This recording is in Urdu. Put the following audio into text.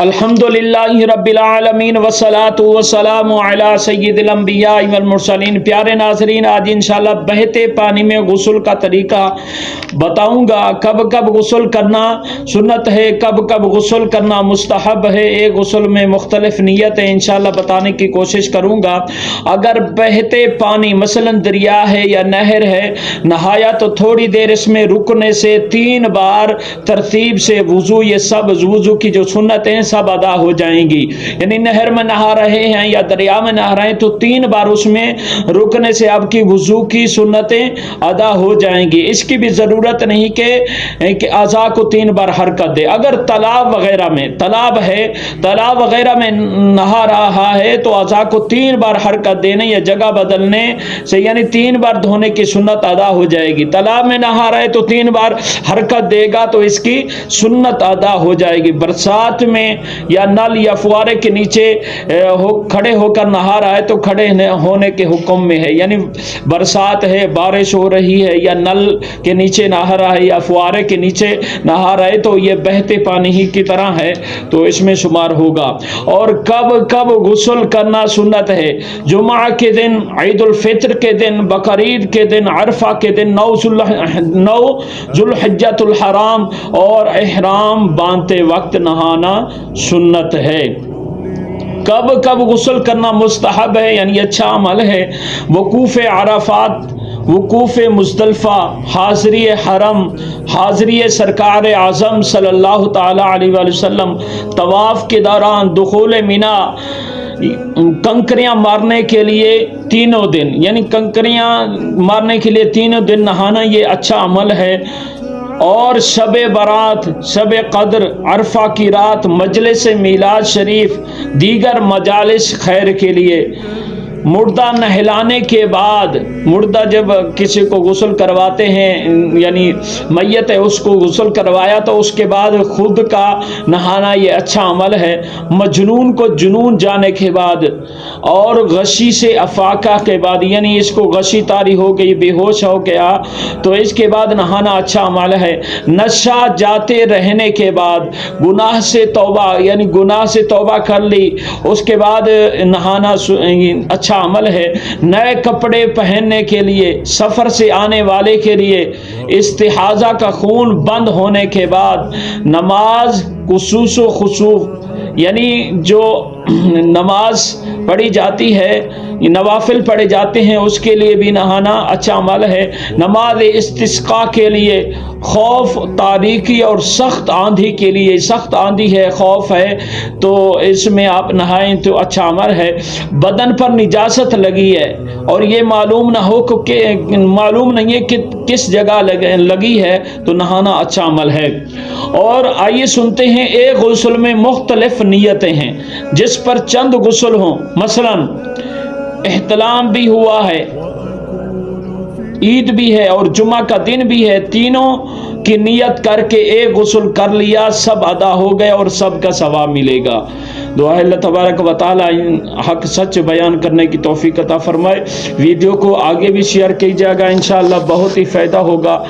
الحمدللہ رب العالمین والصلاۃ والسلام علی سید الانبیاء والمرسلین۔ پیارے ناظرین، آج انشاءاللہ بہتے پانی میں غسل کا طریقہ بتاؤں گا۔ کب کب غسل کرنا سنت ہے، کب کب غسل کرنا مستحب ہے، ایک غسل میں مختلف نیتیں انشاءاللہ بتانے کی کوشش کروں گا۔ اگر بہتے پانی مثلا دریا ہے یا نہر ہے، نہایا تو تھوڑی دیر اس میں رکنے سے 3 بار ترتیب سے وضو، یہ سب وضو کی جو سنتیں سب ادا ہو جائیں گی۔ یعنی نہر میں نہا رہے ہیں یا دریا میں نہا رہے ہیں تو 3 بار اس میں رکنے سے آپ کی وضو کی سنتیں ادا ہو جائیں گی۔ اس کی بھی ضرورت نہیں کہ اعضاء کو 3 بار حرکت دے۔ اگر تالاب وغیرہ میں نہا رہا ہے تو اعضاء کو 3 بار حرکت دینے یا جگہ بدلنے سے یعنی 3 بار دھونے کی سنت ادا ہو جائے گی۔ تالاب میں نہا رہے تو 3 بار حرکت دے گا تو اس کی سنت ادا ہو جائے گی۔ برسات میں یا نل یا فوارے کے نیچے کھڑے ہو کر نہا رہا ہے تو کھڑے ہونے کے حکم میں ہے، یعنی برسات ہے، بارش ہو رہی ہے یا نل کے نیچے نہا رہا ہے یا فوارے کے نیچے نہا رہا ہے تو یہ بہتے پانی ہی کی طرح ہے تو اس میں شمار ہوگا۔ اور کب کب غسل کرنا سنت ہے؟ جمعہ کے دن، عید الفطر کے دن، بقرعید کے دن، عرفہ کے دن، 9 ذوالحجۃ الحرام اور احرام باندھتے وقت نہانا سنت ہے۔ کب کب غسل کرنا مستحب ہے یعنی اچھا عمل ہے؟ وقوف عرفات، وقوف مزدلفہ، حاضری حرم، حاضری سرکار اعظم صلی اللہ تعالی علیہ وآلہ وسلم، طواف کے دوران، دخول مینا، کنکریاں مارنے کے لیے 3 دن، یعنی کنکریاں مارنے کے لیے 3 دن نہانا یہ اچھا عمل ہے۔ اور شب برات، شب قدر، عرفہ کی رات، مجلس میلاد شریف، دیگر مجالس خیر کے لیے، مردہ نہلانے کے بعد، مردہ جب کسی کو غسل کرواتے ہیں یعنی میت ہے اس کو غسل کروایا تو اس کے بعد خود کا نہانا یہ اچھا عمل ہے۔ مجنون کو جنون جانے کے بعد اور غشی سے افاقہ کے بعد، یعنی اس کو غشی طاری ہو گئی، بے ہوش ہو گیا تو اس کے بعد نہانا اچھا عمل ہے۔ نشہ جاتے رہنے کے بعد، گناہ سے توبہ، یعنی گناہ سے توبہ کر لی اس کے بعد نہانا اچھا عمل ہے۔ نئے کپڑے پہننے کے لیے، سفر سے آنے والے کے لیے، استحاضہ کا خون بند ہونے کے بعد، نماز خصوص و خصوص یعنی جو نماز پڑھی جاتی ہے، نوافل پڑھے جاتے ہیں اس کے لیے بھی نہانا اچھا عمل ہے۔ نماز استسقاء کے لیے، خوف تاریکی اور سخت آندھی کے لیے، سخت آندھی ہے، خوف ہے تو اس میں آپ نہائیں تو اچھا عمل ہے۔ بدن پر نجاست لگی ہے اور یہ معلوم نہیں ہے کہ کس جگہ لگی ہے تو نہانا اچھا عمل ہے۔ اور آئیے سنتے ہیں، ایک غسل میں مختلف نیتیں ہیں جس پر چند غسل ہوں، مثلا احتلام بھی ہوا ہے، عید بھی ہے اور جمعہ کا دن بھی ہے، تینوں کی نیت کر کے ایک غسل کر لیا، سب ادا ہو گئے اور سب کا ثواب ملے گا۔ دعا ہے اللہ تبارک و تعالی حق سچ بیان کرنے کی توفیق عطا فرمائے۔ ویڈیو کو آگے بھی شیئر کیجیے گا، انشاءاللہ بہت ہی فائدہ ہوگا۔